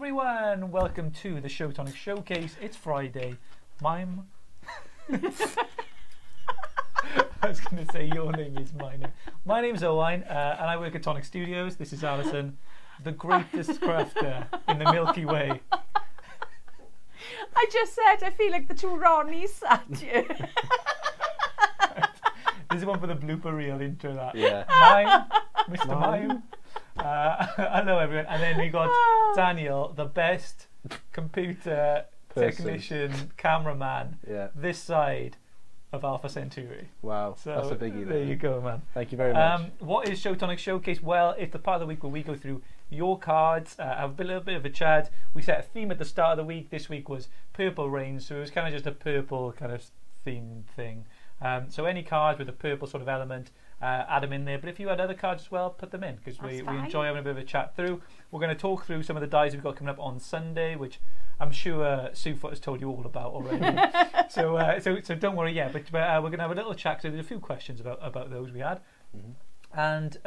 everyone, welcome to the Tonic Showcase. It's Friday. I was going to say your name is mine. My name's Owain, and I work at Tonic Studios. This is Alison, the greatest crafter in the Milky Way. I just said I feel like the two Ronnies sat here. This is one for the blooper reel intro. That yeah. Mr. Mime. Hello everyone, and then we got Daniel, the best computer technician, cameraman, this side of Alpha Centauri. Wow, so that's a biggie. There you go, man. Thank you very much. What is Tonic Showcase? Well, it's the part of the week where we go through your cards, have a little bit of a chat. We set a theme at the start of the week. This week was Purple Rain, so it was kind of just a purple kind of theme thing. So any cards with a purple sort of element, add them in there. But if you had other cards as well, put them in, because we enjoy having a bit of a chat through. We're going to talk through some of the dies we've got coming up on Sunday, which I'm sure Suefoot has told you all about already. so don't worry, but we're going to have a little chat. So there's a few questions about those we had, and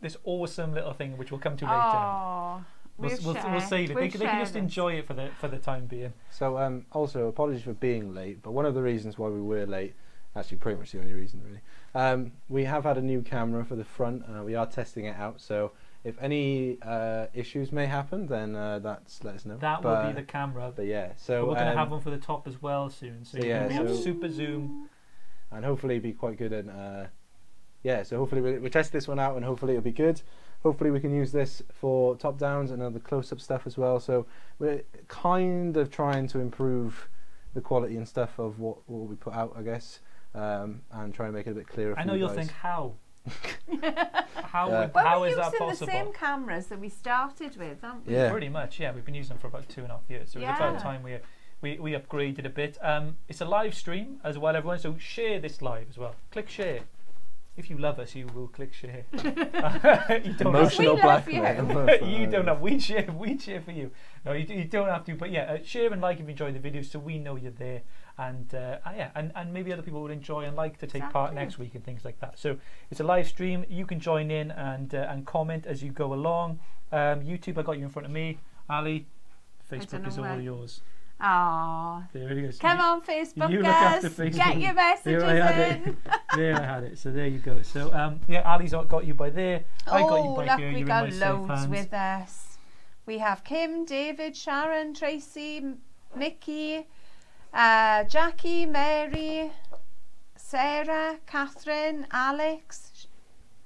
this awesome little thing which we'll come to later. Oh, we'll save it. They can just enjoy it for the time being. So also apologies for being late, but one of the reasons why we were late, actually pretty much the only reason really, we have had a new camera for the front. We are testing it out, so if any issues may happen, then let us know. That will be the camera. But yeah, so we're going to have one for the top as well soon. So you're going to have super zoom, and hopefully be quite good. And so hopefully we'll test this one out, and hopefully it'll be good. Hopefully we can use this for top downs and other close-up stuff as well. So we're kind of trying to improve the quality and stuff of what we put out, I guess, and try and make it a bit clearer. I know you'll think how. How is that possible? We're using the same cameras that we started with, aren't we? Yeah, pretty much. Yeah, we've been using them for about 2.5 years. So it's about time we upgraded a bit. It's a live stream as well, everyone. So share this live as well. Click share. If you love us, you will click share. You don't Emotional blackmail. You don't have. We share for you. No, you don't have to. But yeah, share and like if you enjoy the video, so we know you're there. And and maybe other people would enjoy and like to take part next week and things like that. So it's a live stream. You can join in and comment as you go along. YouTube, I got you in front of me. Ali, Facebook is all yours. Oh, there it goes. Come on, Facebook, you guys. Look after Facebook. Get your messages in. There I had it. So there you go. So Ali's got you by there. I got you by look, here. we You're got in my safe loads hands. with us. We have Kim, David, Sharon, Tracy, Nikki, Jackie, Mary, Sarah, Catherine, Alex,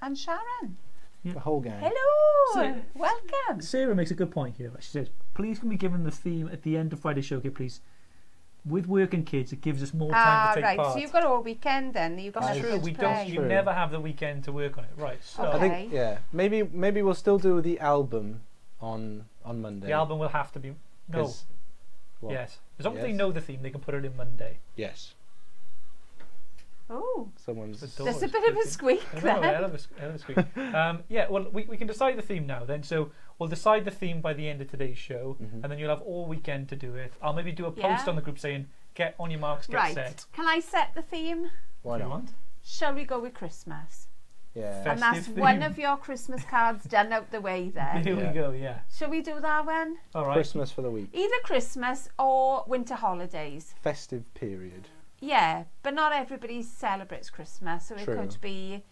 and Sharon. The whole gang. Hello, welcome. Sarah makes a good point here. She says, please can we give them the theme at the end of Friday Showcase, please? With working kids, it gives us more time to take part. So you've got all weekend then. You've got That's true. We don't. You never have the weekend to work on it, right? So I think maybe we'll still do the album on Monday. The album will have to be Yes. As long as they know the theme, they can put it in Monday. Yes. Oh, there's a bit of a squeak there. I love a squeak. Well, we can decide the theme now then. So we'll decide the theme by the end of today's show, and then you'll have all weekend to do it. I'll maybe do a post on the group saying, get on your marks, get set. Can I set the theme? Why not? Shall we go with Christmas? Yeah. And that's one of your Christmas cards done out the way there. Here we go, Shall we do that one? All right. Christmas for the week. Either Christmas or winter holidays. Festive period. Yeah, but not everybody celebrates Christmas, so it could be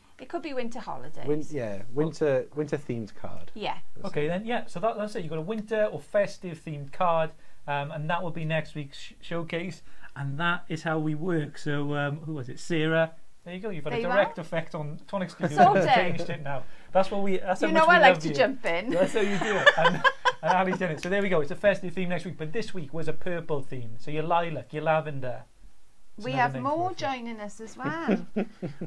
winter holidays. Winter themed card. Yeah. Okay then, so that's it. You've got a winter or festive themed card, and that will be next week's showcase, and that is how we work. So who was it? Sarah. There you go. You've had a direct effect on Tonic Studios. We've changed it now. That's what we. That's how much we love you. I like to jump in. That's how you do it. And Ali's done it. So there we go. It's a festive theme next week, but this week was a purple theme. So your lilac, your lavender. We have more joining us as well.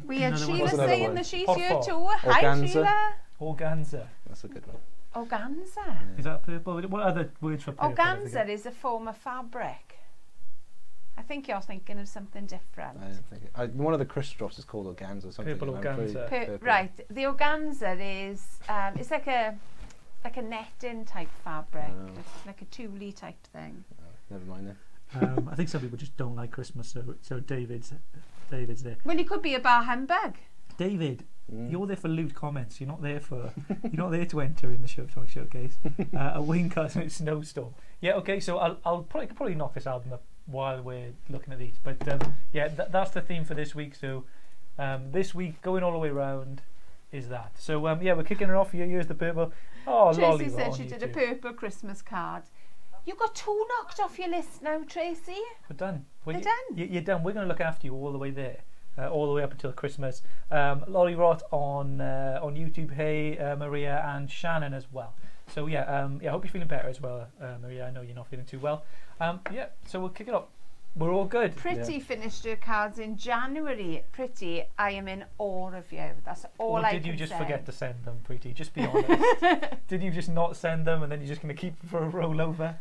We had Sheila another saying one? that she's here too. Hi, Organza. Sheila. Organza. That's a good one. Organza. Is that purple? What other words for purple? Organza is a form of fabric. I think you're thinking of something different. I don't think it. One of the crisp drops is called organza or something. Purple organza. Right. The organza is it's like a netting type fabric. It's like a tulle type thing. Never mind then. I think some people just don't like Christmas, so David's there. Well, he could be a bar humbug. David, You're there for lewd comments. You're not there to enter in the Tonic showcase. A Wayne Cousin snowstorm. Yeah, okay. So I'll probably knock this album up while we're looking at these. But yeah, that's the theme for this week. So this week, going all the way around, is that. So yeah, we're kicking it off. Here's the purple. Oh, Lolly. Tracy said she did a purple Christmas card. You got 2 knocked off your list now, Tracy. We're done. We're done. You're done. We're going to look after you all the way there. All the way up until Christmas. Lolly Rot on YouTube. Hey, Maria and Shannon as well. So yeah, I hope you're feeling better as well, Maria. I know you're not feeling too well. Yeah, so we'll kick it off. We're all good. Pretty finished her cards in January. Pretty, I am in awe of you. That's all I can say. Or did you just forget to send them, Pretty? Just be honest. Did you just not send them and then you're just going to keep them for a rollover?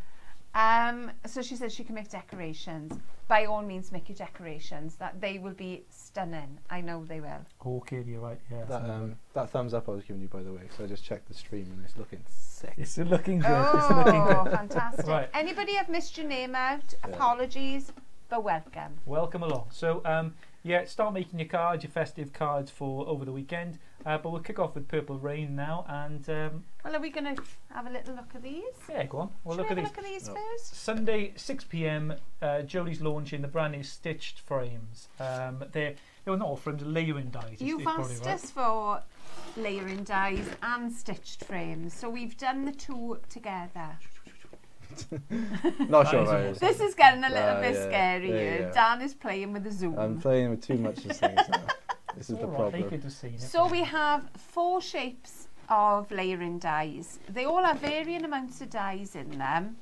So she said she can make decorations. By all means, make your decorations. That they will be stunning. I know they will. Okay, you're right. Yeah. That thumbs up I was giving you, by the way. So I just checked the stream and it's looking sick. It's looking good. Oh, it's looking good. Fantastic! Right. Anybody I've missed your name out? Apologies, but welcome. Welcome along. So yeah, start making your cards, your festive cards for over the weekend. But we'll kick off with Purple Rain now. And well, are we going to have a little look at these? Yeah, go on. We'll Should look we at have a these. look at these first? Sunday, 6 p.m. Jodie's launching the brand new stitched frames. They're not all frames, layering dies. You've asked us for layering dies and stitched frames, so we've done the 2 together. Not sure about it. This is getting a little bit yeah. scary Yeah, here. yeah. Dan is playing with the zoom. I'm playing with too much these things now. This is the problem. So we have 4 shapes of layering dies. They all have varying amounts of dies in them.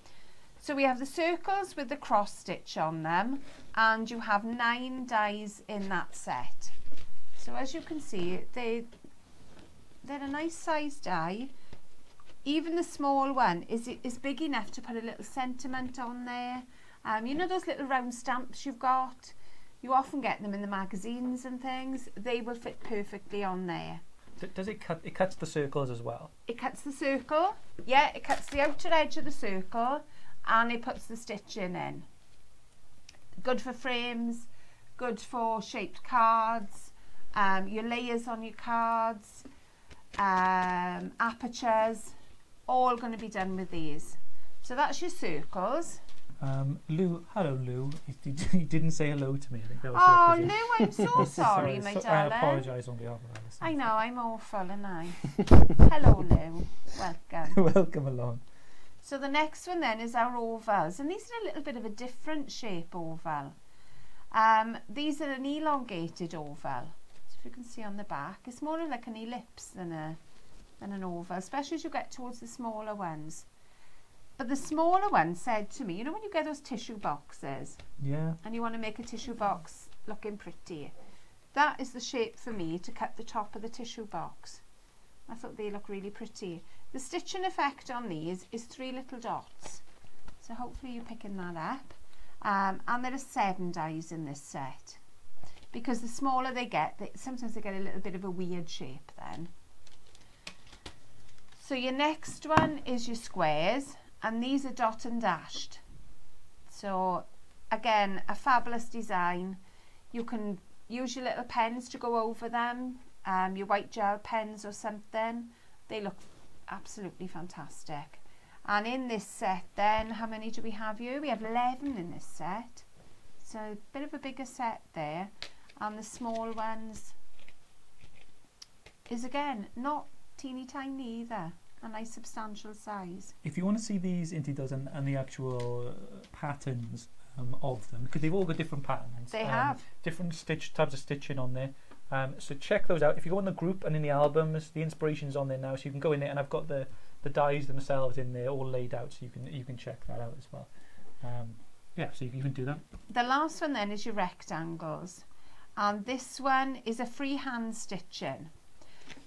So we have the circles with the cross stitch on them, and you have 9 dies in that set. So as you can see, they're a nice size die. Even the small one is big enough to put a little sentiment on there. You know those little round stamps you've got? You often get them in the magazines and things. They will fit perfectly on there. Does it cut? It cuts the circles as well. It cuts the circle. Yeah, it cuts the outer edge of the circle, and it puts the stitching in. Good for frames. Good for shaped cards. Your layers on your cards. Apertures. All going to be done with these. So that's your circles. Lou, hello Lou. You didn't say hello to me. I think that was oh Lou, I'm so sorry, my darling. I apologise on behalf of Alice. I know, I'm awful, and I. Hello Lou, welcome. Welcome along. So the next one then is our ovals, and these are a little bit of a different shape oval. These are an elongated oval. So if you can see on the back, it's more like an ellipse than an oval, especially as you get towards the smaller ones. But the smaller one said to me, you know when you get those tissue boxes? Yeah. And you want to make a tissue box looking pretty. That is the shape for me to cut the top of the tissue box. I thought they look really pretty. The stitching effect on these is 3 little dots. So hopefully you're picking that up. And there are 7 dies in this set. Because the smaller they get, sometimes they get a little bit of a weird shape then. So your next one is your squares. And these are dot and dashed. So again, a fabulous design. You can use your little pens to go over them, your white gel pens or something. They look absolutely fantastic. And in this set then, how many do we have here? We have 11 in this set. So a bit of a bigger set there. And the small ones is again not teeny tiny either. A nice substantial size. If you want to see these Inti does and the actual patterns of them, because they've all got different patterns. They have. Different types of stitching on there. So check those out. If you go in the group and in the albums, the inspiration's on there now, so you can go in there, and I've got the dies themselves in there all laid out, so you can check that out as well. Yeah, so you can do that. The last one then is your rectangles, and this one is a freehand stitching.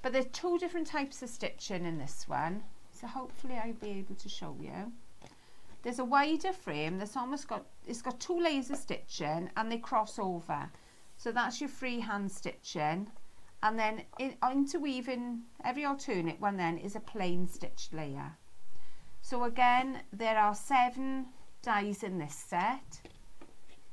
But there's 2 different types of stitching in this one, so hopefully I'll be able to show you. There's a wider frame that's it's got 2 layers of stitching, and they cross over. So that's your freehand stitching, and then interweaving every alternate one then is a plain stitched layer. So again, there are 7 dies in this set,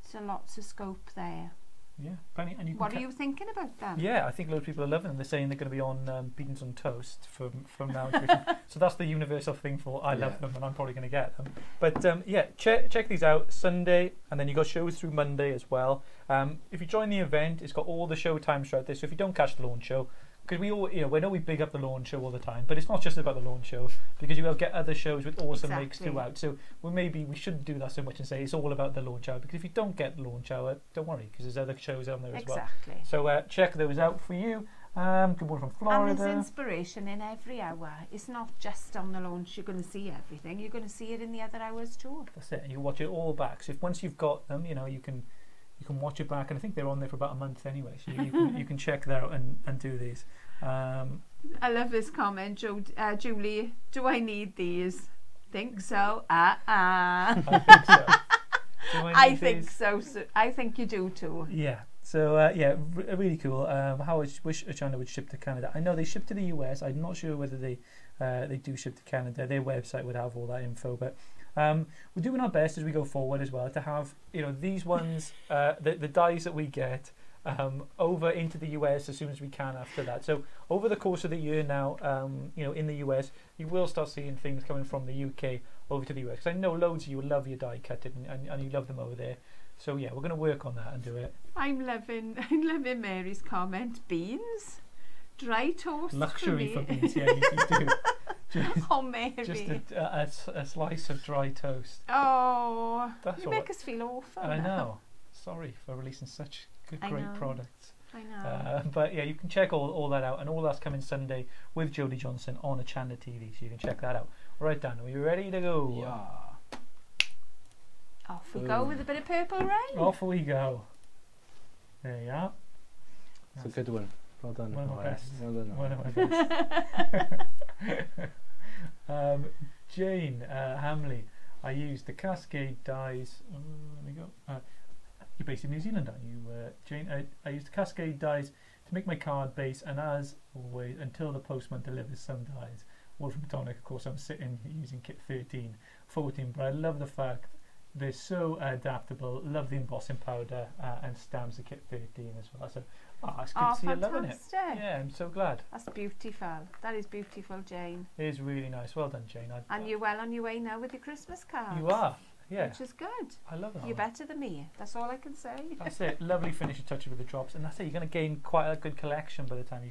so lots of scope there. Yeah, plenty. And you can What are you thinking about them? Yeah, I think a lot of people are loving them. They're saying they're going to be on beans on toast from now until Christmas. So that's the universal thing for I love them, and I'm probably going to get them. But yeah, check these out Sunday, and then you got shows through Monday as well. If you join the event, it's got all the show times throughout this. So if you don't catch the launch show, because we all, we know we big up the launch show all the time, but it's not just about the launch show, because you will get other shows with awesome makes throughout. So we shouldn't do that so much and say it's all about the launch hour, because if you don't get the launch hour, don't worry, because there's other shows on there as well. So check those out for you. Good morning from Florida. And there's inspiration in every hour. It's not just on the launch you're going to see everything. You're going to see it in the other hours too. That's it. And you watch it all back. So if once you've got them, you can watch it back, and I think they're on there for about a month anyway. So you can check that out and do these. I love this comment, Julie. Do I need these? Think so. I think so. I think so. I think you do too. Yeah. So yeah, really cool. How I wish China would ship to Canada. I know they ship to the US. I'm not sure whether they do ship to Canada. Their website would have all that info, but we're doing our best as we go forward as well to have these ones, the dies that we get over into the US as soon as we can after that. So over the course of the year now, in the US, you will start seeing things coming from the UK over to the US. Because I know loads of you love your die cutting and you love them over there. So yeah, we're going to work on that and do it. I'm loving Mary's comment. Beans, dry toast. Luxury for beans. Yeah, you do. Oh, Mary. Just a slice of dry toast. Oh, That's you make us feel awful. I know. Sorry for releasing such great products. I know. But yeah, you can check all that out, and all that's coming Sunday with Jodie Johnson on a Chanda TV, so you can check that out. All right, Dan, are you ready to go? Yeah. Off we go with a bit of Purple Rain. Off we go. There you are. It's a good one. Well done. One of my best. Well done. One of my best. Jane Hamley, I used the Cascade dies. Let me go. You're based in New Zealand, aren't you, Jane? I used the Cascade dies to make my card base, and as always, until the postman delivers some dies. All from Tonic, of course. I'm sitting using kit 13, 14, but I love the fact they're so adaptable. Love the embossing powder and stamps of kit 13 as well. So, it's good to see you loving it. Yeah, I'm so glad. That's beautiful. That is beautiful, Jane. It is really nice. Well done, Jane. And you're well on your way now with your Christmas cards. You are. Yeah. Which is good. I love it. You're better than me. That's all I can say. That's it. Lovely finishing touches with the drops, and that's it. You're going to gain quite a good collection by the time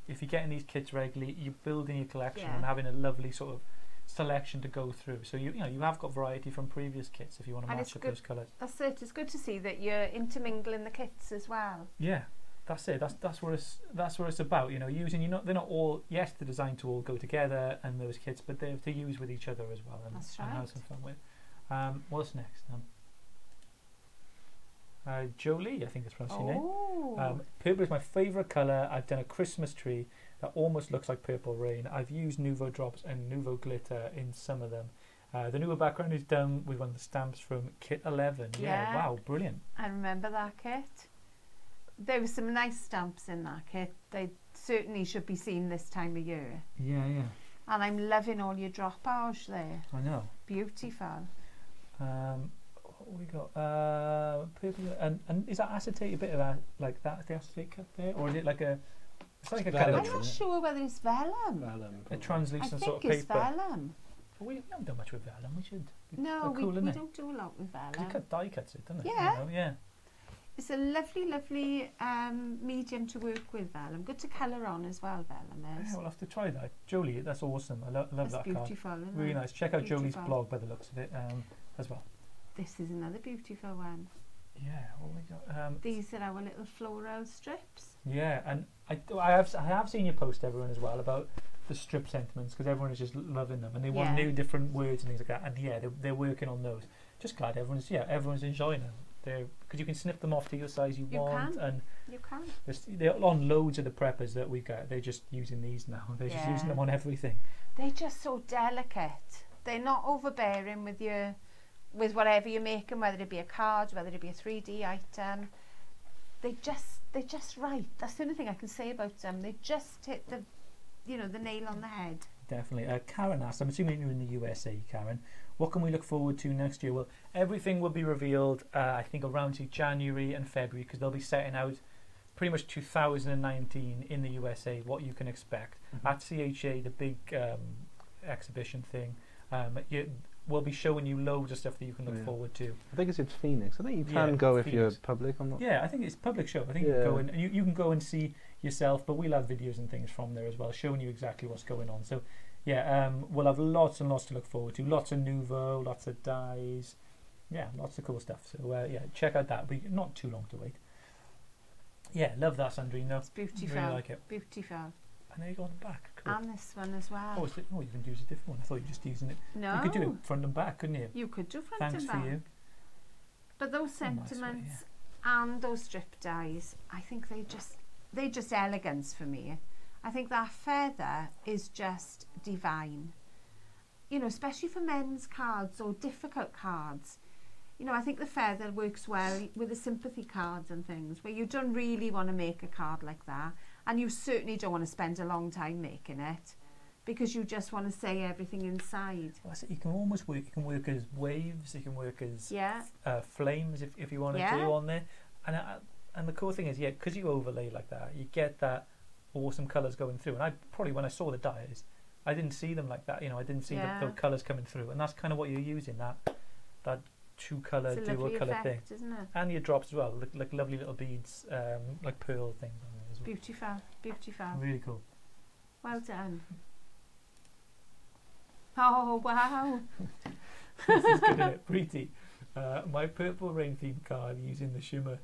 if you're getting these kits regularly, you're building your collection and having a lovely sort of selection to go through. So you have got variety from previous kits if you want to match up those colours. That's it. It's good to see that you're intermingling the kits as well. Yeah. That's it. That's what it's about. Using they're not all they're designed to all go together and those kits, but they're to use with each other as well and have some fun with. What's next? Jolie, I think that's pronounced your name. Purple is my favourite colour. I've done a Christmas tree that almost looks like Purple Rain. I've used Nuvo drops and Nuvo glitter in some of them. The Nuvo background is done with one of the stamps from kit 11. Yeah, wow, brilliant. I remember that kit. There were some nice stamps in that kit. They certainly should be seen this time of year. Yeah. And I'm loving all your droppage there. I know. Beautiful. What we got? Purple, and is that acetate a bit of like that? The acetate cut there, or is it like a? It's like a kind of. I'm not sure whether it's vellum. A translucent sort of paper. I think it's vellum. Well, we haven't done much with vellum. We should. No, we don't do a lot with vellum. It die cuts it, doesn't it? Yeah. Yeah. It's a lovely medium to work with vellum. Good to colour on as well, vellum is. Yeah, we'll have to try that. Jolie, that's awesome. I love that beautiful, card. Isn't really it? Nice. Check out Jolie's blog by the looks of it as well. This is another beautiful one. Yeah, what we got? These are our little floral strips. Yeah, and I have seen you post, everyone, as well, about the strip sentiments, because everyone is just loving them and they want new different words and things like that. And yeah, they're working on those. Just glad everyone's enjoying them. Because you can snip them off to your size you want. And you can. They're on loads of the preppers that we got. They're just using these now. They're just using them on everything. They're just so delicate. They're not overbearing with whatever you're making, whether it be a card, whether it be a 3D item. They're just right. That's the only thing I can say about them. They just hit the nail on the head. definitely. Karen asked, I'm assuming you're in the USA, Karen, what can we look forward to next year? Well, everything will be revealed, I think, around to January and February, because they'll be setting out pretty much 2019 in the USA, what you can expect. At CHA, the big exhibition thing, we'll be showing you loads of stuff that you can look forward to. I think it's in Phoenix. I think you can go if you're public. I'm not. Yeah, I think it's a public show. I think you can go in, and you can go and see yourself, but we'll have videos and things from there as well, showing you exactly what's going on. So, yeah, we'll have lots and lots to look forward to. Lots of nouveau, lots of dyes. Yeah, lots of cool stuff. So, yeah, check out that. But not too long to wait. Yeah, love that, Sandrine. It's beautiful. Really like it. Beautiful. And there you go on the back. Cool. And this one as well. Oh, you can use a different one. I thought you were just using it. No. You could do it front and back, couldn't you? You could do front Thanks and back. for you. But those sentiments and those strip dyes, I think they're just elegance for me. I think that feather is just divine. You know, especially for men's cards or difficult cards. You know, I think the feather works well with the sympathy cards and things, where you don't really want to make a card like that, and you certainly don't want to spend a long time making it, because you just want to say everything inside. Well, you can almost work. You can work as waves. You can work as flames if you want to do on there. And the cool thing is, because you overlay like that, you get that awesome colours going through. And when I saw the dyes, I didn't see them like that. You know, I didn't see the colours coming through, and that's kind of what you're using, that two-colour, dual-colour thing, isn't it? And your drops as well, look like lovely little beads, like pearl things on there as well. Beautiful, beautiful. Really cool. Well done. Oh wow! This is good, isn't it? Pretty. My Purple Rain themed card using the shimmer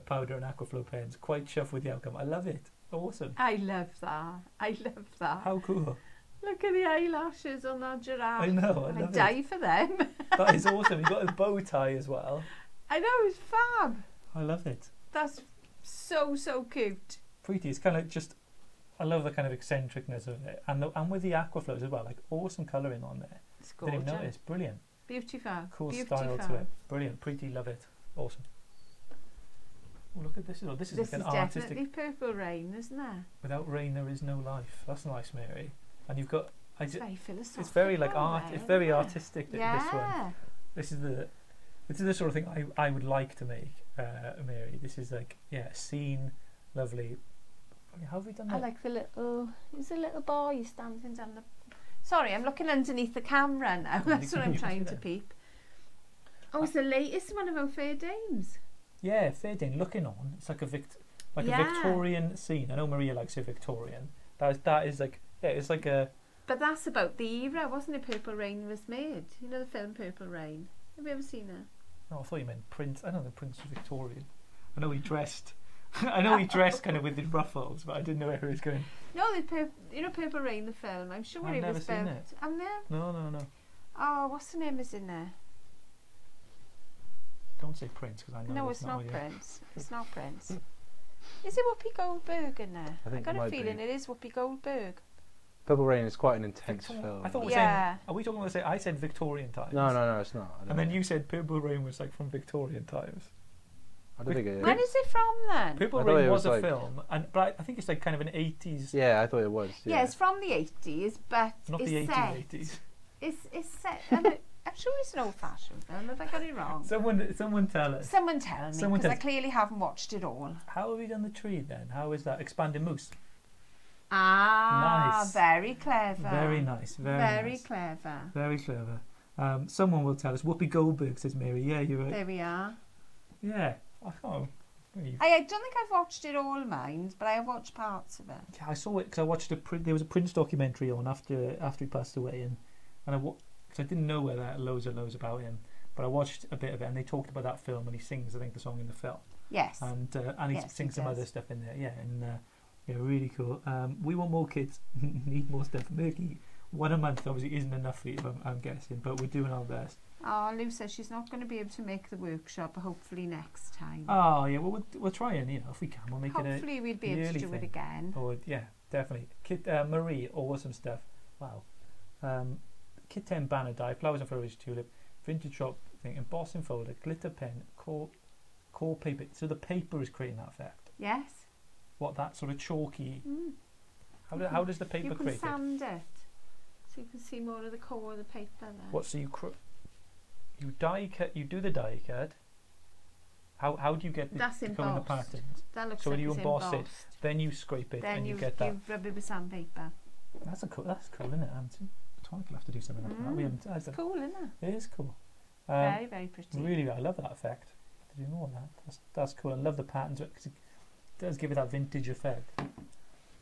powder and aquaflow pens. Quite chuffed with the outcome. I love it. Awesome. I love that. I love that. How cool. Look at the eyelashes on that giraffe. I know, I love I'd die for them. That is awesome. You've got a bow tie as well. I know, it's fab. I love it. That's so cute. Pretty. It's kind of just, I love the kind of eccentricness of it. And with the aquaflows as well, like awesome colouring on there. It's gorgeous. Didn't even notice. Brilliant. Beautiful. Cool style to it. Brilliant. Pretty. Love it. Awesome. Oh, look at this. This is like an artistic. Definitely Purple Rain, isn't it? Without rain, there is no life. That's nice, Mary. And you've got. It's very philosophical. It's very like art. It's very artistic. This one. This is the sort of thing I would like to make, Mary. This is like a scene, lovely. How have we done that? I like the little. There's a little boy standing down the. Sorry, I'm looking underneath the camera now. That's what I'm trying to peep. Oh, it's the latest one about Fair Dames. Yeah, Fair Dame. Looking on, it's like a Victorian scene. I know Maria likes a Victorian. That is like it's like a. But that's about the era, wasn't it? Purple Rain was made. You know the film Purple Rain. Have you ever seen it? No, I thought you meant Prince. I know the Prince was Victorian. I know he dressed. I know he dressed kind of with his ruffles, but I didn't know where he was going. No, you know Purple Rain, the film. I'm sure it was filmed. I've never seen it. No. Oh, what's the name is in there? Don't say Prince, because I know. No, it's not Prince. It's not Prince. Is it Whoopi Goldberg in there? I got a feeling it is Whoopi Goldberg. Purple Rain is quite an intense film. I thought we were saying. Are we talking about I said Victorian times? No, it's not. And then you said Purple Rain was like from Victorian times. I don't think it is. When is it from then? Purple Rain was a film, but I think it's like kind of an 80s. Yeah, I thought it was. Yeah, it's from the 80s, but not it's the 80s. It's set. I'm sure it's an old-fashioned film. Have I got it wrong? Someone tell us. Someone tell me, because I clearly haven't watched it all. How have we done the tree then? How is that expanding moose? Ah, nice. Very clever. Very nice. Very nice. Clever. Very clever. Someone will tell us. Whoopi Goldberg, says Mary. Yeah, you're right. There we are. Yeah. I don't think I've watched it all, mind, but I have watched parts of it. Yeah, I saw it because I watched there was a Prince documentary on after he passed away, and because I didn't know whether loads about him, but I watched a bit of it, and they talked about that film, and he sings, I think, the song in the film. Yes. And he sings some other stuff in there. Yeah, and yeah, really cool. We want more kids. Need more stuff. Murky, 1 a month obviously isn't enough for you, I'm guessing, but we're doing our best. Oh, Lou says she's not going to be able to make the workshop, but hopefully next time. Oh, yeah, well, we'll try and, if we can, we'll make hopefully we'll be able to do it again. Or, yeah, definitely. Marie, awesome stuff. Wow. Kit 10 banner die, flowers and foliage tulip, vintage shop thing, embossing folder, glitter pen, core paper. So the paper is creating that effect. Yes. What, that sort of chalky? How does the paper create it? You can sand it. So you can see more of the core of the paper there. What? So you die cut. You do the die cut. How do you get it That's to go in the embossed. patterns? That looks So like when you it's emboss it, embossed. then you scrape it, Then and you you get that. rub it with sandpaper. That's cool, isn't it? Tonic will have to do something like that. We haven't. It's cool, isn't it? It is cool. Very, very pretty. Really, I love that effect. To do more of that. That's cool. I love the patterns because it does give it that vintage effect.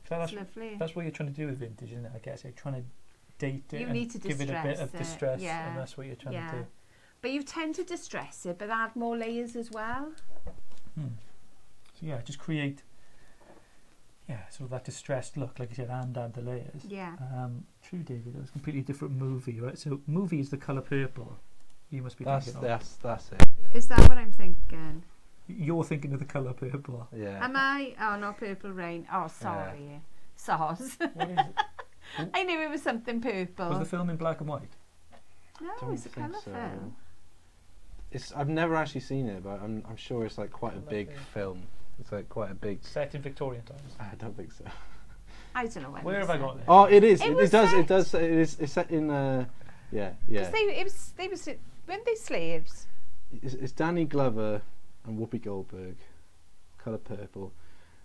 So It's lovely. that's what you're trying to do with vintage, isn't it? I guess you're trying to date it You and need to give it a bit of distress it, distress, yeah. and that's what you're trying to do. But you tend to distress it, but add more layers as well. So yeah, just create sort of that distressed look, like you said, and add the layers. Yeah. True, David. It was a completely different movie, right? So movie is the colour purple. You must be thinking of. That's it. Yeah. Is that what I'm thinking? You're thinking of the colour purple. Yeah. Am I? Oh, not Purple Rain. Oh, sorry. Soz. What is it? I knew it was something purple. Was the film in black and white? No, Don't it's a think colour so. film. I've never actually seen it, but I'm sure it's like quite a big film. It's like quite a big. Set in Victorian times. I don't think so. I don't know when. Where have I got this? Oh, it is. It It was does. set. It does. It is. It's set in. Yeah. Because they were weren't they slaves? It's Danny Glover and Whoopi Goldberg. Colour purple.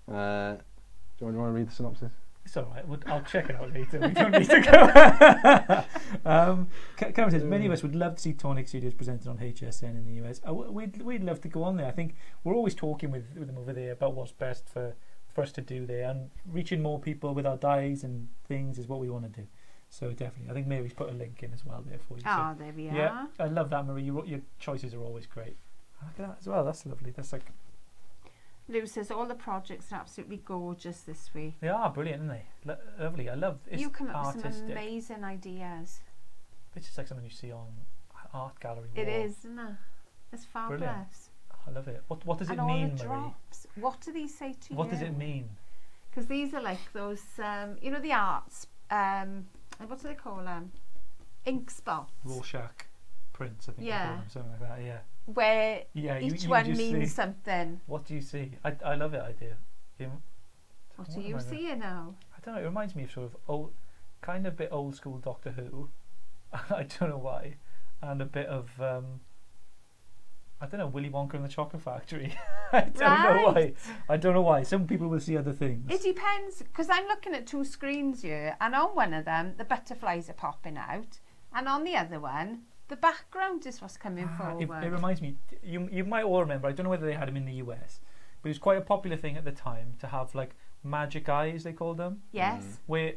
Do you want to read the synopsis? It's all right. I'll check it out later. We don't need to go. Cameron says many of us would love to see Tonic Studios presented on HSN in the US. We'd love to go on there. I think we're always talking with them over there about what's best for us to do there, and reaching more people with our dies and things is what we want to do. So definitely, I think Mary's put a link in as well there for you. Oh, there we are. Yeah, I love that, Marie. Your choices are always great. Look at that as well. That's lovely. That's like. Lou says all the projects are absolutely gorgeous this week. They are brilliant, aren't they? Lovely. I love. It's You come up artistic. with some amazing ideas. It's just like something you see on art gallery. It wall. is, isn't it? It's fabulous. Brilliant. I love it. What does And it all mean, the Marie? drops. What do these say to you? What does it mean? Because these are like those, you know, the arts. What do they call them? Ink spots. Rorschach prints, I think. Yeah. They call them, something like that. Yeah. Where Yeah. each you one just means see, something. what do you see? I love it. Idea. What do you see now? I don't know. It reminds me of sort of kind of bit old school Doctor Who. I don't know why, and a bit of I don't know, Willy Wonka and the Chocolate Factory. I don't know why. I don't know why. Some people will see other things. It depends, because I'm looking at two screens here, and on one of them the butterflies are popping out, and on the other one the background is what's coming forward. It reminds me. You might all remember. I don't know whether they had them in the US, but it was quite a popular thing at the time to have like magic eyes. They called them. Yes. Where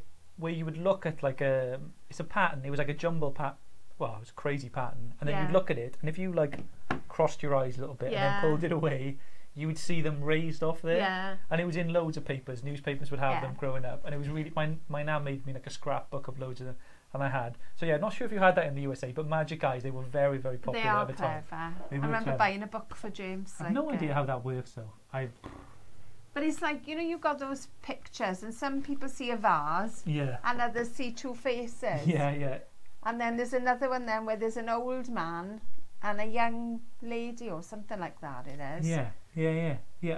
you would look at like it's a pattern. It was like a jumble pattern. Well, it was a crazy pattern, and then you'd look at it, and if you like crossed your eyes a little bit and then pulled it away, you would see them raised off there. Yeah. And it was in loads of papers. Newspapers would have them growing up, and it was really my nan made me like a scrapbook of loads of them, and I had. So yeah, not sure if you had that in the USA, but magic eyes, they were very, very popular at the time. I remember buying a book for James. I have no idea how that works though. But it's like, you know, you've got those pictures, and some people see a vase, and others see two faces. Yeah. And then there's another one then where there's an old man and a young lady or something like that. It is. Yeah.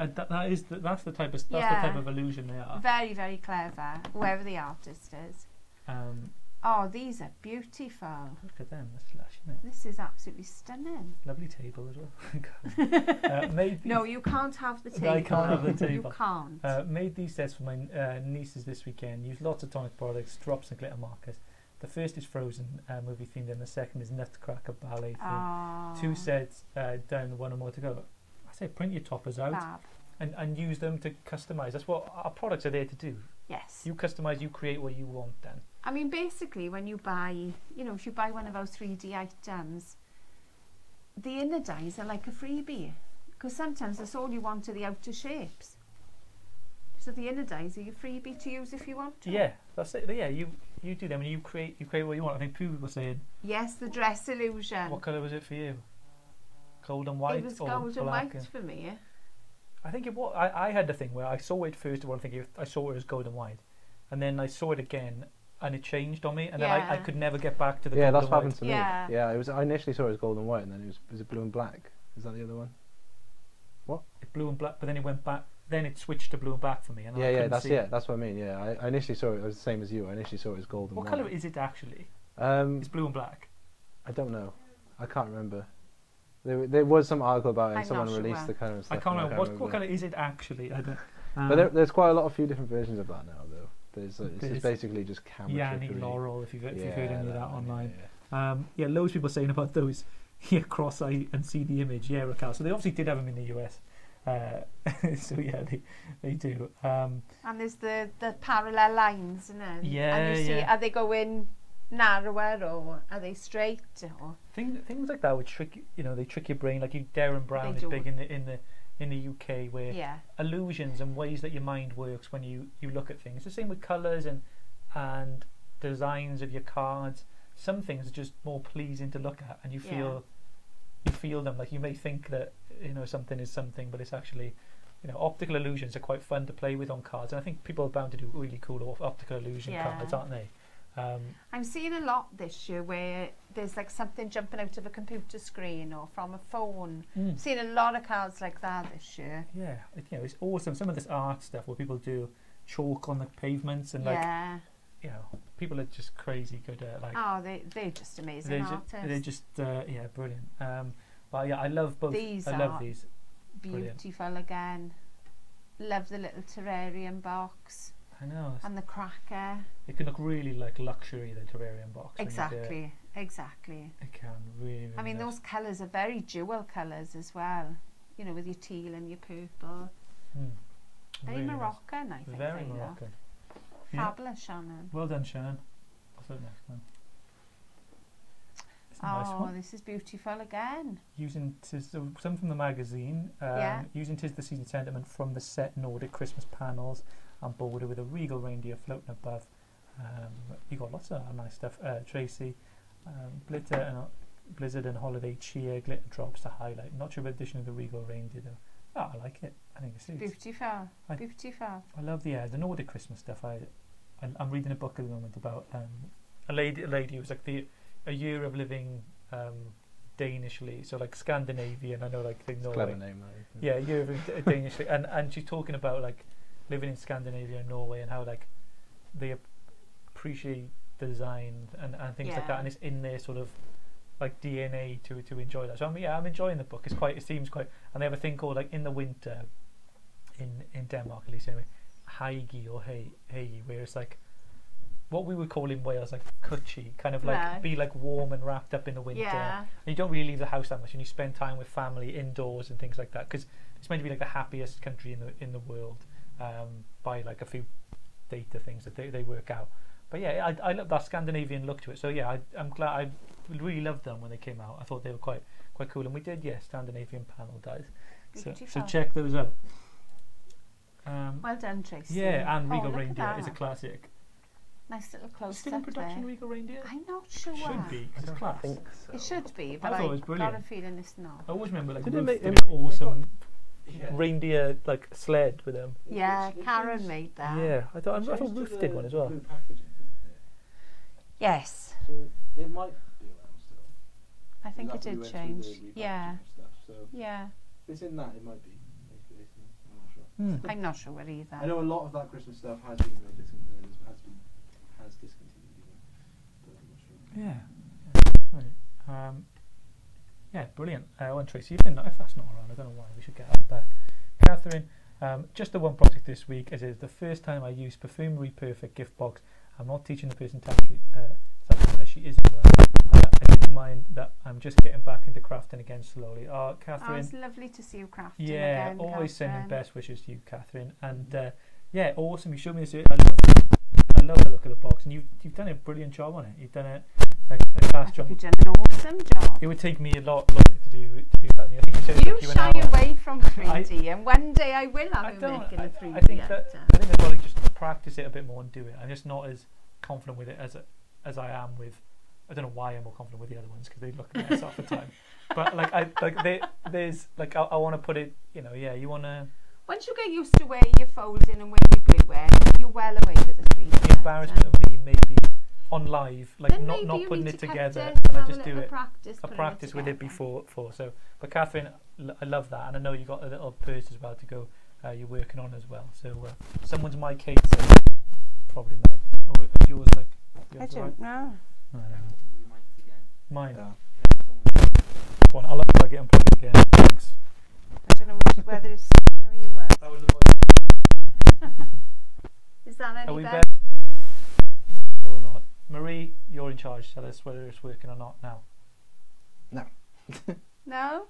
That's the type of illusion they are. Very, very clever. Whoever the artist is. Oh, these are beautiful. Look at them. That's lush, isn't it? This is absolutely stunning. Lovely table as well. No, you can't have the table. I can't have the table. You can't. Made these sets for my nieces this weekend. Used lots of Tonic products, drops and glitter markers. The first is Frozen movie themed, and the second is Nutcracker ballet themed. 2 sets down, 1 or more to go. I say print your toppers out and use them to customise. That's what our products are there to do. Yes. You customise, you create what you want then. I mean, basically, when you buy, you know, if you buy one of our 3D items, the inner dies are like a freebie, because sometimes that's all you want are the outer shapes. So the inner dies are your freebie to use if you want to. Yeah, that's it. Yeah, you do them and you create what you want. I think people were saying. Yes, the dress illusion. What colour was it for you? Gold and white. It was or gold and black? white for me. I think it was. I had the thing where I saw it first of all. I think I saw it as gold and white, and then I saw it again, and it changed on me, and then I could never get back to the. Yeah, gold that's and what white. happened to me. Yeah, it was. I initially saw it as gold and white, and then it was blue and black. Is that the other one? What? Blue and black, but then it went back. then it switched to blue and black for me. And that's what I mean. Yeah, I initially saw it was the same as you. I initially saw it as gold and What white. colour is it actually? It's blue and black. I don't know. I can't remember. There was some article about it and I'm someone not released sure. the kind of stuff. I can't remember. What colour is it actually? I don't. But there's quite a few different versions of that now, though. It's just basically just camera Yanni trickery. Laurel, if you've heard any of that online. Yeah. Loads of people saying about those. Yeah, cross-eye and see the image. Yeah, Raquel. So they obviously did have them in the US. So yeah, they do. And there's the parallel lines, isn't it? Yeah, And you see, yeah. are they going narrower or are they straight? Or Things like that would trick they trick your brain. Like Darren Brown They is do. big in the UK, where yeah, illusions and ways that your mind works when you look at things. The same with colours and designs of your cards. Some things are just more pleasing to look at, and you feel them. Like you may think that something is something, but it's actually optical illusions are quite fun to play with on cards, and I think people are bound to do really cool optical illusion cards, aren't they? I'm seeing a lot this year where there's like something jumping out of a computer screen or from a phone. Seeing a lot of cards like that this year. Yeah, it's awesome. Some of this art stuff where people do chalk on the pavements and people are just crazy good at they're just amazing artists. They're just brilliant. But yeah, I love both. These I love these. Beautiful again. Love the little terrarium box. I know. And the cracker. It can look really like luxury, the terrarium box. Exactly. It can really. I mean, those colours are very dual colours as well. With your teal and your purple. Very really Moroccan, nice. I think. Very Moroccan. Fabulous, Shannon. Well done, Shannon. What's the next one? It's a nice one. This is beautiful again. Using some from the magazine. Using 'Tis the Season sentiment from the set Nordic Christmas panels and bordered with a regal reindeer floating above. You got lots of nice stuff. Tracy, Blizzard and Holiday Cheer, glitter drops to highlight. Not sure of the addition of the regal reindeer though. Oh, I like it. I think it's beautiful. Beautiful. I love the Nordic Christmas stuff. I'm reading a book at the moment about a lady who's like a year of living Danishly, so like Scandinavian. I know like they know. Clever name, though. Yeah, a year of Danishly, and she's talking about like living in Scandinavia and Norway and how like they appreciate design and things like that, and it's in their sort of like DNA to enjoy that. So I'm enjoying the book. It seems quite, and they have a thing called like in the winter in Denmark at least anyway, Haigi or Hagi, where it's like what we would call in Wales like cutchy, kind of like be like warm and wrapped up in the winter. And you don't really leave the house that much, and you spend time with family indoors and things like that, because it's meant to be like the happiest country in the world by like a few data things that they work out. But yeah, I love that Scandinavian look to it. So yeah, I'm glad. I really loved them when they came out. I thought they were quite cool, and we did Scandinavian panel dies. So check those out. Well done, Tracy. Yeah, and Regal Reindeer is a classic. Nice little close-up. Still in production, there. Regal Reindeer? I'm not sure. Should be. It's class. Think so. It should be, but I thought it was brilliant. got a feeling it's not. I always remember like Did Ruth they did an awesome Yeah. reindeer like sled with them. Yeah, Karen made that. Yeah, I thought Ruth did one as well. Yes. So it might be around still. I think it After we did went through change. the repackaging Yeah. and stuff, so Yeah. if it's in that, it might be. I'm not sure. I'm not sure either. I know a lot of that Christmas stuff has been discontinued, but I'm not sure. Yeah. Right. Yeah, brilliant. One Tracy, if that's not around, I don't know why. We should get that back. Catherine, just the one project this week, as it is the first time I use Perfumery Perfect gift box. I'm not teaching the person something as she is well. I didn't mind that I'm just getting back into crafting again slowly. Catherine. It's lovely to see you crafting yeah, again, always Catherine. sending best wishes to you, Catherine. And yeah, awesome. You showed me this. I love the look of the box, and you've done a brilliant job on it. You've done a class job. You've done an awesome job. It would take me a lot longer to do that. I think you said You it took shy an hour. away from 3D, and one day I will have you making a 3D I think editor. I'd probably just practice it a bit more and do it. I'm just not as confident with it as I am with. I don't know why I'm more confident with the other ones, because they look a mess half the time. But there's like I want to put it. You want to. Once you get used to where you're folding and where you're gluing, you're well away with the 3D. The embarrassment of me maybe on live, like Then not you putting need it to together, cut it, and I have a just do little it. practice I putting practice with it together. before. So, but Catherine, I love that, and I know you got a little purse as well to go you're working on as well. So someone's mic hates it. Probably mine. Or is yours like? I don't know. I don't know. Mine. Yeah. Go on, I'll unplug it and plug it again. Thanks. I don't know whether it's or you were. That was the voice. Is that any Are we better? better? Or not? Marie, you're in charge. Tell us whether it's working or not now. No. No?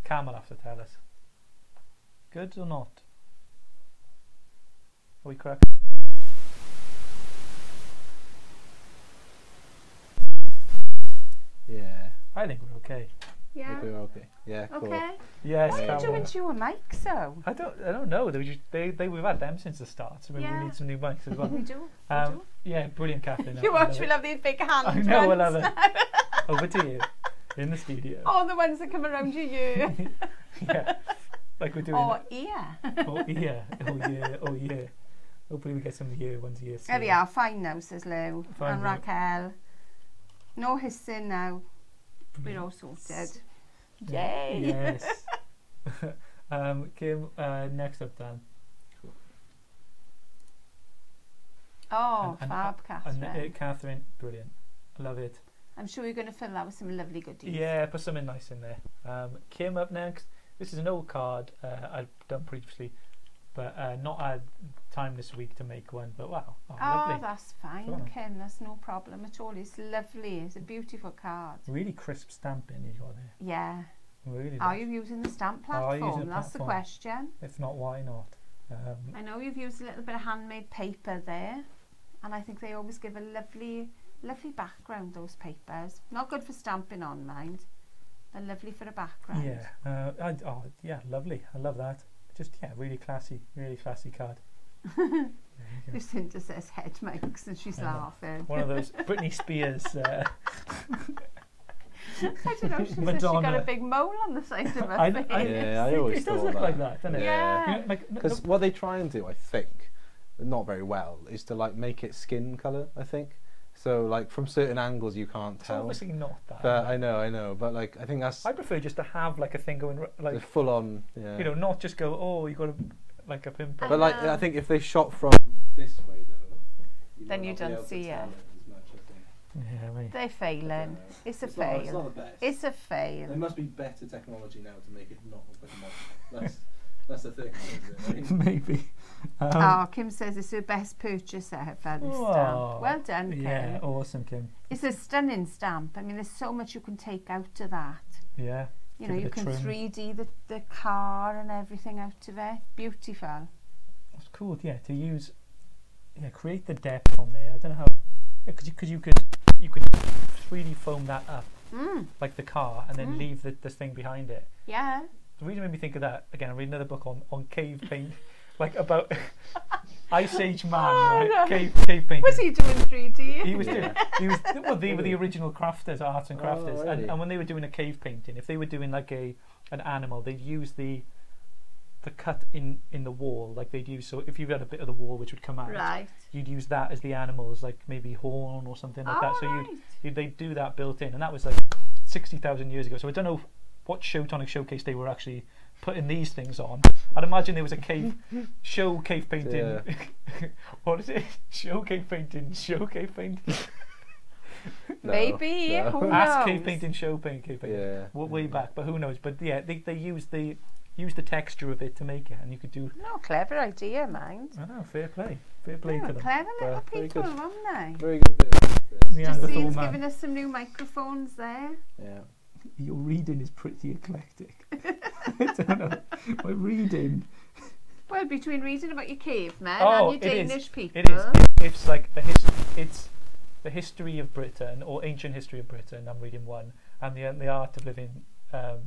Cam will have to tell us. Good or not? Are we correct? Yeah. I think we're okay. I Yeah. think we're okay. Yeah, cool. Okay. Yes. What are Cam you doing will. to your mic so? I don't know. We've had them since the start, so maybe Yeah. we need some new mics as well. We do. Yeah, brilliant, Kathleen. You I watch, we love these big hand I know, I ones. love it. Over to you in the studio. Oh, the ones that come around your ear. Yeah, like we're doing. Or ear. Oh yeah, oh yeah, oh yeah. Hopefully we get some year ones here. There we are, fine now, says Lou. Fine And now. Raquel. No hissing now. We're all sorted. Yay! Yes. Kim, next up then. Oh, And- fab, Catherine. Catherine, brilliant. I love it. I'm sure you're going to fill that with some lovely goodies. Yeah, put something nice in there. Kim up next. This is an old card I've done previously, but not had time this week to make one. But wow, Oh, lovely. that's fine, Go on. Kim. That's no problem at all. It's lovely. It's a beautiful card. Really crisp stamping you got there. Yeah. Really Are nice. you using the stamp Are you platform? using the That's the platform? question. If not, why not? I know you've used a little bit of handmade paper there, and I think they always give a lovely, lovely background, those papers. Not good for stamping on, mind. They're lovely for a background. Yeah. Yeah, lovely. I love that. Just really classy card. Lucinda says head mics and she's I know. laughing. One of those Britney Spears. I don't know, she says she got Madonna. a big mole on the side of her I- face. Yeah, I always It does thought look that. like that, doesn't it? Yeah. You know, like, Because what they try and do, I think, not very well, is to like make it skin colour. I think so. Like from certain angles, you can't it's tell. obviously not that. But I know. But like, I think that's I prefer just to have like a thing going the like full on. Yeah. you know, not just go you got like a pimple. But like, know. I think if they shot from this way though, Then might you not be don't able to see tell it. as much, I think. Yeah, right. They're failing. It's a It's fail. not the best. It's a fail. There must be better technology now to make it not look like a model. That's the thing. Isn't it? Maybe. Oh, Kim says it's her best purchase ever, this Oh, stamp. Well done, Kim. Yeah, awesome, Kim. It's a stunning stamp. I mean, there's so much you can take out of that. Yeah. You Give know, it you a can trim. 3D the car and everything out of it. Beautiful. It's cool, yeah, to use, create the depth on there. I don't know how, because you could 3D foam that up like the car and then leave this thing behind it. Yeah. The reason made me think of that again. I read another book on cave paint, like about Ice Age man, right? no. Cave painting. Was he doing 3D? He was they were the original crafters, arts and crafters, really? and when they were doing a cave painting, if they were doing like an animal, they'd use the cut in the wall, like they'd use, so if you had a bit of the wall which would come out, Right. you'd use that as the animals, like maybe horn or something like that. So right. they'd do that built in, and that was like 60,000 years ago. So I don't know what Tonic Showcase they were actually putting these things on. I'd imagine there was a cave painting. Yeah. What is it? Show cave painting. No, Maybe. no. Who Ask knows? cave painting, show painting. Yeah. Way back, but who knows? But yeah, they used the texture of it to make it, and you could do. No, clever idea, mind. I know, fair play to them. Clever little very people, good. weren't they? Very good bit. Neanderthal Justine's man. giving us some new microphones there. Yeah. Your reading is pretty eclectic. I don't know. My reading. Well, between reading about your cavemen Oh, and your it is. Danish people. It is. It's like it's the history of Britain, or ancient history of Britain. I'm reading one, and the art of living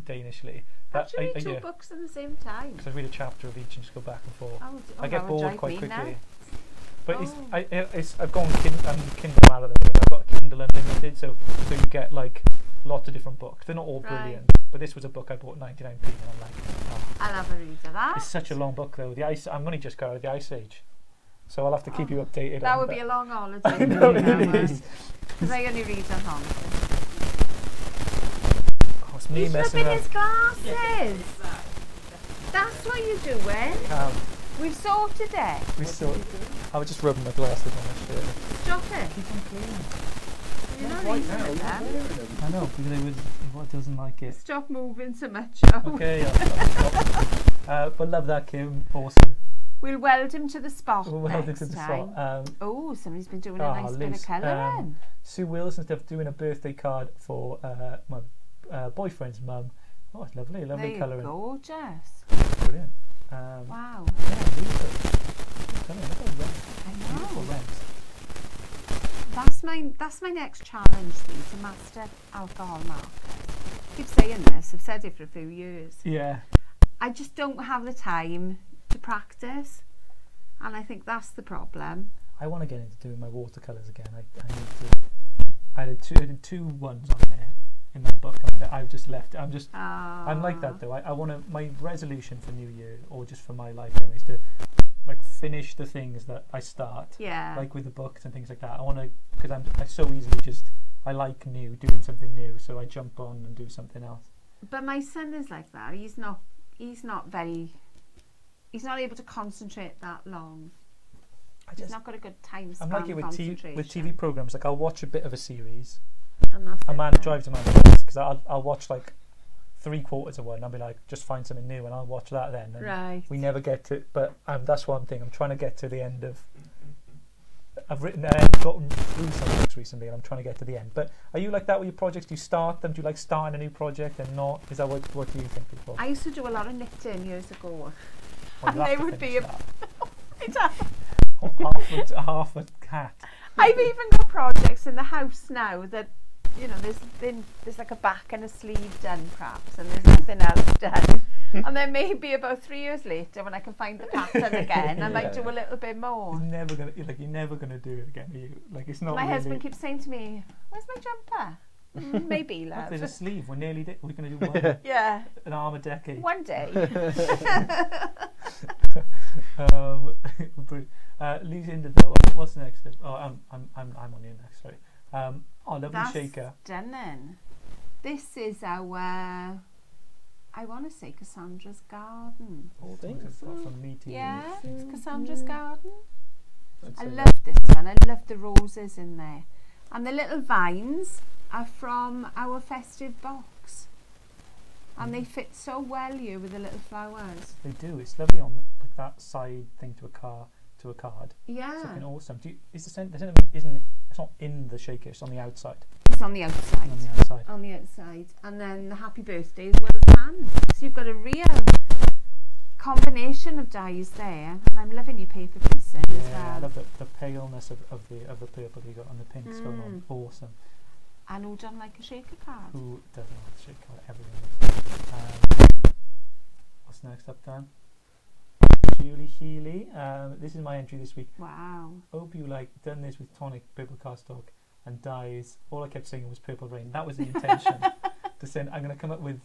danishly. How'd you read I two books at the same time? Because I read a chapter of each and just go back and forth. I that get would bored drive quite me quickly. nuts. But Oh. I've gone Kindle out of them, and I've got Kindle Unlimited, so you get like lots of different books. They're not all Right. brilliant, but this was a book I bought 99p, and I'm like, oh. I'll have a read of that. It's such a long book though. I'm only just got out of the Ice Age, so I'll have to keep you updated. That on would that. be a long holiday. I know it is. Because I only read on holiday. Oh, it's me He's messing rubbing around. his glasses. That's what you're doing. We've sorted it. We saw. I was just rubbing my glasses on my shirt. Stop it. Keep them clean. You're not Right using now, it then. I know, because they would, what doesn't like it. Stop moving so much. Oh. Okay, but love that, Kim. Awesome. We'll weld him to the spot We'll weld it next to the time. spot. Oh, somebody's been doing a nice bit of Luce, colouring. Sue Wilson stuff doing a birthday card for my boyfriend's mum. Oh, it's lovely, lovely They're colouring. gorgeous. Brilliant. Wow. Yeah, beautiful. Look at the rent. I Beautiful know. rent. That's my next challenge, to master alcohol markers. I keep saying this. I've said it for a few years. Yeah. I just don't have the time to practice, and I think that's the problem. I want to get into doing my watercolours again. I need to. I did two ones on there in that book. I've just left it. I'm like that though. I want to. My resolution for New Year, or just for my life, anyway, is to like finish the things that I start. Yeah. Like with the books and things like that. I want to, because I so easily just, I like doing something new, so I jump on and do something else. But my son is like that. He's not able to concentrate that long. He's not got a good time span. I'm like it with concentration. TV programs. Like I'll watch a bit of a series. And that's A it man then. drives a man nuts, because I'll watch like 3/4 of one. And I'll be like, just find something new, and I'll watch that then. And Right. we never get to. But that's one thing. I'm trying to get to the end of. I've gotten through some books recently, and I'm trying to get to the end. But are you like that with your projects? Do you start them? Do you like starting a new project and not? Is that what do you think before? I used to do a lot of knitting years ago. Well, and you have they to would be finish a half a cat. I've even got projects in the house now that, you know, there's like a back and a sleeve done perhaps, and there's nothing else done. And then maybe about 3 years later, when I can find the pattern again, I might do a little bit more. You're never gonna do it again, are you? Like it's not. My really... husband keeps saying to me, "Where's my jumper?" Maybe, Look, love. there's a sleeve. We're nearly. We're gonna do one. Yeah. An arm a decade. One day. Leads into though. What's next? Oh, I'm on you next. Sorry. Lovely That's shaker. stunning. This is our, I want to say Cassandra's garden. All things I've got from me to Yeah, you. it's Cassandra's garden. That's I it. love this one. I love the roses in there. And the little vines are from our festive box. And they fit so well here with the little flowers. They do. It's lovely on like that side thing to a card. It's Yeah. looking awesome. Is the sentiment isn't it? It's not in the shaker. It's on the outside. It's on the outside. On the outside. On the outside. And then the happy birthday as well as hand. So you've got a real combination of dyes there. And I'm loving your paper piecing as Yeah, I well. love the paleness of the purple you got and the pinks going on. Awesome. And all done like a shaker card. Who doesn't like the shaker card? Everyone. What's next up, Dan? Julie Healy. This is my entry this week. Wow. Hope you like done this with tonic, purple cardstock, and dyes. All I kept saying was purple rain. That was the intention. To send. I'm going to come up with.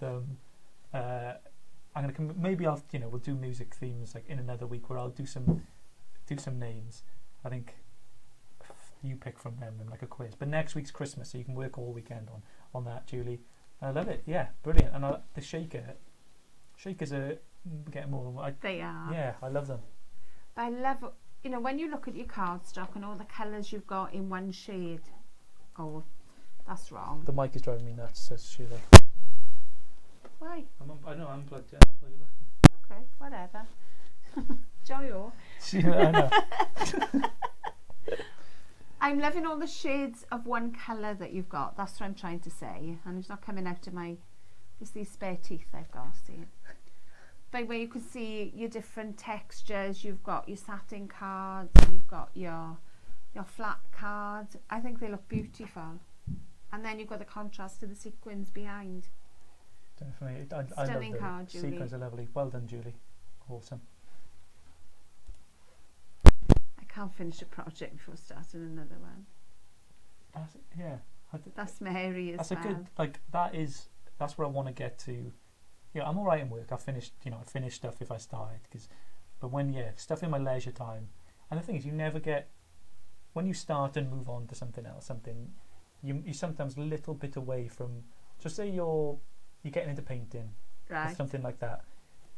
Maybe we'll do music themes like in another week where I'll do some names. I think you pick from them and like a quiz. But next week's Christmas, so you can work all weekend on that, Julie. I love it. Yeah, brilliant. And the shakers are getting more than what They are. Yeah, I love them. But I love, when you look at your cardstock and all the colours you've got in one shade. Oh, that's wrong. The mic is driving me nuts, says Sheila. Why? I know, I'm plugged in. I'll plug it back. Okay, whatever. Joyo. I know. I'm loving all the shades of one colour that you've got. That's what I'm trying to say. And it's not coming out of just these spare teeth I've got, see. By where you can see your different textures, you've got your satin cards, and you've got your flat cards. I think they look beautiful. And then you've got the contrast to the sequins behind. Definitely. I Stunning love card, the Julie. sequins are lovely. Well done, Julie. Awesome. I can't finish a project before starting another one. That's Mary as that's well. a good, that's where I want to get to. Yeah, I'm alright in work. I finish stuff if I start. But stuff in my leisure time. And the thing is, you never get, when you start and move on to something else, you sometimes a little bit away from, just say you're getting into painting, Right. or something like that.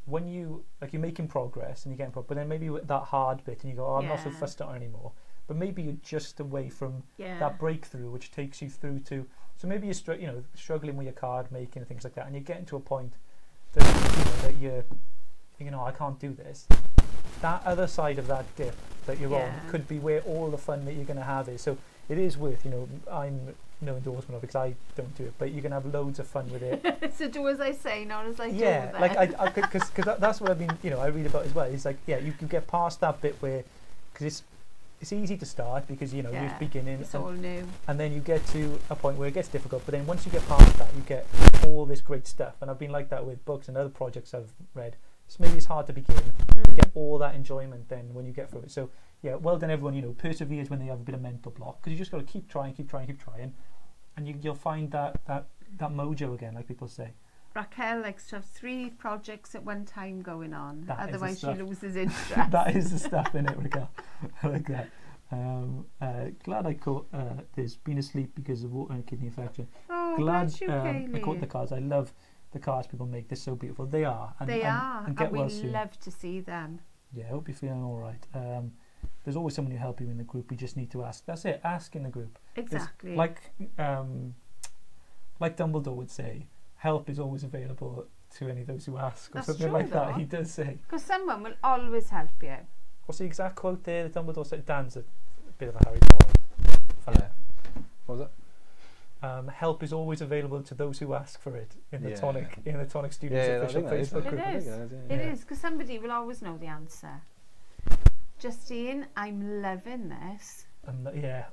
when you're making progress and you're getting but then maybe with that hard bit and you go, oh, I'm not so Yeah. fussed on anymore. But maybe you're just away from that breakthrough, which takes you through to. So maybe you're struggling with your card making and things like that, and you're getting to a point that that you're thinking, oh, I can't do this. That other side of that dip that you're on could be where all the fun that you're going to have is. So it is worth, I'm no endorsement of it because I don't do it, but you can have loads of fun with it. So do as I say, not as I do. Yeah, like because that's what I've been, I read about as well. It's like, you get past that bit where, because it's easy to start because you're beginning. It's all new. And then you get to a point where it gets difficult. But then once you get past that, you get all this great stuff. And I've been like that with books and other projects I've read. So maybe it's hard to begin. You get all that enjoyment then when you get through it. So yeah, well done everyone. Perseveres when they have a bit of mental block, because you just got to keep trying, and you'll find that mojo again, like people say. Raquel likes to have 3 projects at one time going on, That otherwise she loses interest. That is the stuff in it, Raquel. I like that. Glad I caught this. Been asleep because of water and kidney infection. Oh, Glad bless you, I Kaylee. caught the cards. I love the cards people make. They're so beautiful. They are. And And we love to see them. Yeah, I hope you're feeling all right. There's always someone who help you in the group. We just need to ask. That's it. Ask in the group. Exactly. Like Dumbledore would say, help is always available to any of those who ask, or That's something true, like that. though. He does say. Because someone will always help you. What's the exact quote there that Dumbledore said? Dan's a bit of a Harry Potter fan. Yeah. What was it? Help is always available to those who ask for it in the Yeah. Tonic Students official Facebook group. It is. Yeah. It is, because somebody will always know the answer. Justine, I'm loving this.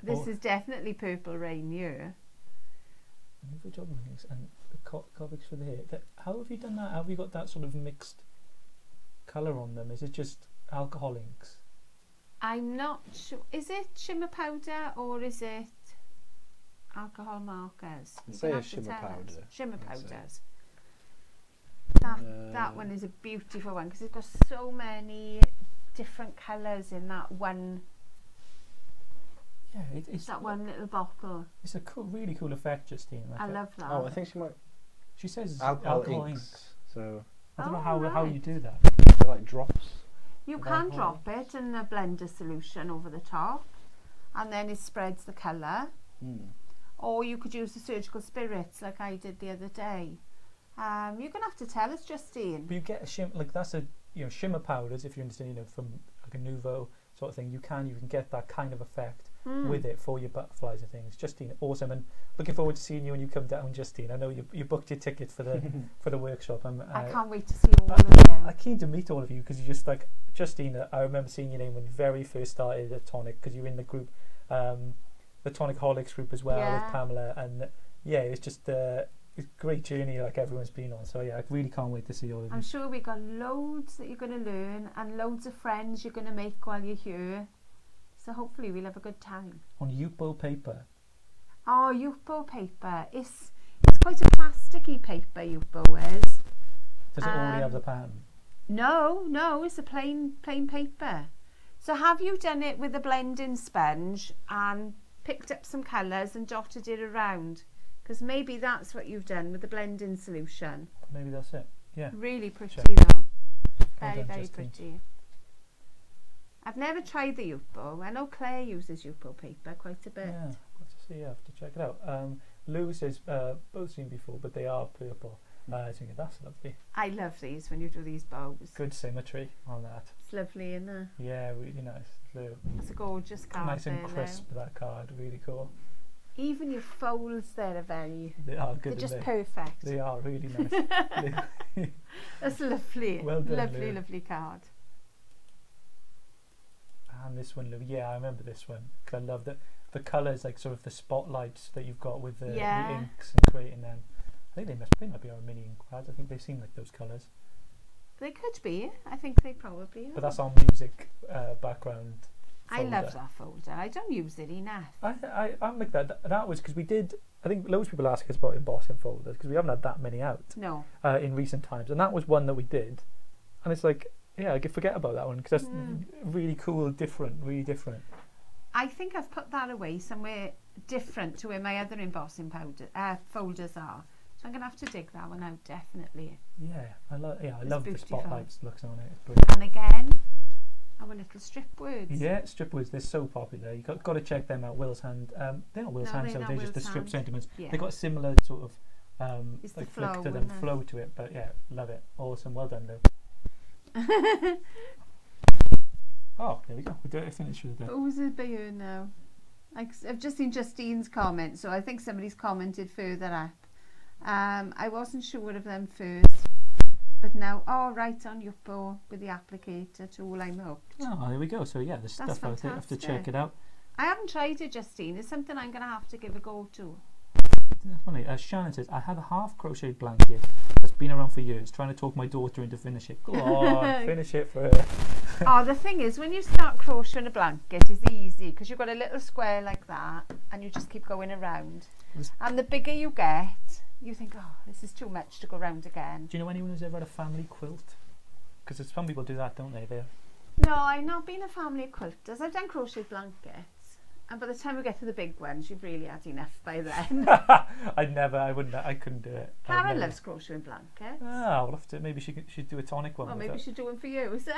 This is definitely Purple Rain year. Good job on things. And the comics for the hair. How have you done that? Have you got that sort of mixed colour on them? Is it just alcohol inks? I'm not sure. Is it shimmer powder or is it alcohol markers? I'd You say can a have to shimmer tell us. powder, Shimmer I'd say. powders. That one is a beautiful one because it's got so many different colours in that one. Yeah, it's that one little bottle. It's a really cool effect, Justine. I love that. Oh, I think she might. She says Alcohol inks. So I don't know how you do that. they're like drops. You can drop it in a blender solution over the top, and then it spreads the colour. Or you could use the surgical spirits like I did the other day. You're gonna have to tell us, Justine. But you get a shimmer, like that's a shimmer powders. If you're interested, from like a Nouveau sort of thing, you can get that kind of effect with it for your butterflies and things. Justine, awesome, and looking forward to seeing you when you come down, Justine. I know you booked your ticket for the for the workshop. I can't wait to see all of you. I'm keen to meet all of you because you're just like Justine. I remember seeing your name when you very first started at Tonic because you're in the group, the Tonic Holics group as well with Pamela, and it's just it's a great journey like everyone's been on. So I really can't wait to see all of you. I'm sure we got loads that you're going to learn and loads of friends you're going to make while you're here. So hopefully we'll have a good time. On Yupo paper. Oh, Yupo paper. It's quite a plasticky paper, Yupo is. Does it already have the pattern? No, it's a plain paper. So have you done it with a blending sponge and picked up some colours and dotted it around? Because maybe that's what you've done with the blending solution. Maybe that's it. Yeah. Really pretty though. Very, very Justine. pretty. I've never tried the Yupo. I know Claire uses Yupo paper quite a bit. Yeah, got to see. I have to check it out. Lou says both seen before, but they are purple. I think that's lovely. I love these when you do these bows. Good symmetry on that. It's lovely, isn't it? Yeah, really nice. Lou. It's a gorgeous card. Nice and there, crisp, that card. Really cool. Even your folds there are very... They are good. They're just perfect. They are really nice. That's lovely. Well done, lovely, Lou. lovely card. And this one, Lou. Yeah, I remember this one. Cause I love the colours, like sort of the spotlights that you've got with the inks and creating them. I think they might be our mini ink pads. I think they seem like those colours. They could be. I think they probably are. But that's our music background folder. I love that folder. I don't use it enough. I'm like that. That was because we did. I think loads of people ask us about embossing folders because we haven't had that many out. No. In recent times, and that was one that we did, and it's like, I could forget about that one because that's really cool, really different. I think I've put that away somewhere different to where my other embossing folders are, So I'm going to have to dig that one out, definitely. Yeah, I love the beautiful. spotlights looks on it. It's brilliant. And again, our little strip words. Yeah, strip words, they're so popular. You've got to check them out. Will's Hand. They're not Will's Hand, so they're just the strip Hand. sentiments. Yeah. They've got a similar sort of It's the like flow, flick to them, isn't it? flow to it. But yeah, love it. Awesome. Well done, though. Oh, there we go. We finished with that. Who's it by you now? I've just seen Justine's comment, so I think somebody's commented further up. I wasn't sure of them first, but now, right on Yupo with the applicator tool, I'm hooked. Oh, there we go. So yeah, the stuff out there. I have to check it out. I haven't tried it, Justine. It's something I'm going to have to give a go to. Funny. Shannon says, I have a half crocheted blanket that's been around for years, trying to talk my daughter into finish it. Go on, finish it for her. Oh, the thing is, when you start crocheting a blanket, it's easy because you've got a little square like that and you just keep going around. And the bigger you get, you think, oh, this is too much to go round again. Do you know anyone who's ever had a family quilt? Because some people do that, don't they? No, I've not been a family of quilters. I've done crochet blankets. And by the time we get to the big ones, you've really had enough by then. I couldn't do it. Karen loves crocheting blankets. Ah, we'll have to, maybe she'd do a tonic one. Well, with maybe she'd do one for you, is it?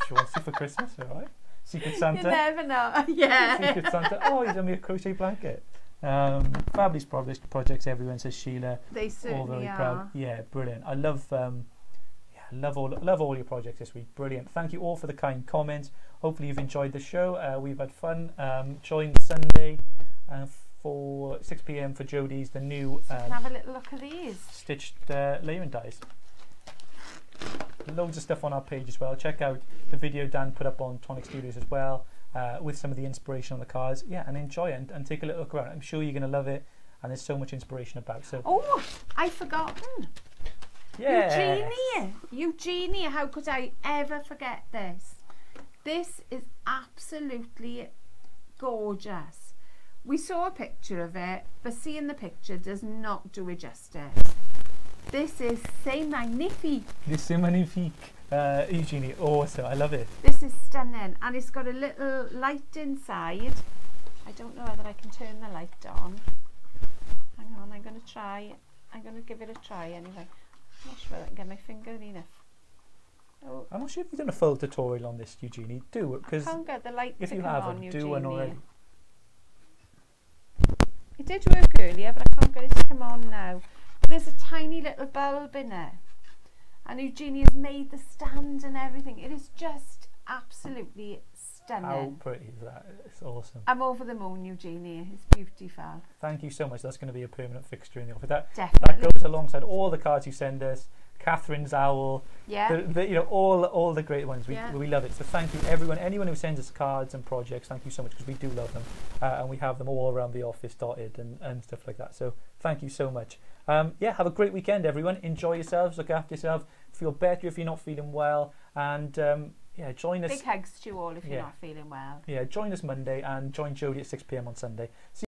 She wants it for Christmas, alright? Secret Santa. You never know. Yeah. Secret Santa. Oh, he's done me a crochet blanket. Fabulous projects, everyone, says Sheila. They certainly all very are. Proud. Yeah, brilliant. I love all your projects this week. Brilliant. Thank you all for the kind comments. Hopefully you've enjoyed the show. We've had fun. Join Sunday for 6 p.m. for Jodie's the new So you can have a little look at these stitched layering dies. Loads of stuff on our page as well. Check out the video Dan put up on Tonic Studios as well, with some of the inspiration on the cards. Yeah, and enjoy it and take a little look around. I'm sure you're going to love it, and there's so much inspiration about. So. Oh, I've forgotten. Yeah. Eugenia, how could I ever forget this? This is absolutely gorgeous. We saw a picture of it, but seeing the picture does not do it justice. This is C'est Magnifique. C'est magnifique. Eugenie, awesome. I love it. This is stunning, and it's got a little light inside. I don't know whether I can turn the light on. Hang on, I'm going to try. I'm going to give it a try anyway. I'm not sure I can get my finger enough. Oh. I'm not sure if you've done a full tutorial on this, Eugenie. Do it, because I can't get the light if to you come haven't, on, do one already. It did work earlier, but I can't get it to come on now. But there's a tiny little bulb in it, and Eugenia's made the stand and everything. It is just absolutely stunning. How pretty is that? It's awesome. I'm over the moon, Eugenia. It's beautiful. Thank you so much. That's going to be a permanent fixture in the office. That Definitely. goes alongside all the cards you send us. Catherine's owl, Yeah. all the great ones. We love it. So thank you, everyone. Anyone who sends us cards and projects, thank you so much, because we do love them, and we have them all around the office dotted and stuff like that. So thank you so much. Yeah, have a great weekend, everyone. Enjoy yourselves. Look after yourself. Feel better if you're not feeling well, and yeah, join us. Big hugs to you all if you're not feeling well. Yeah, join us Monday and join Jodie at 6 p.m. on Sunday. See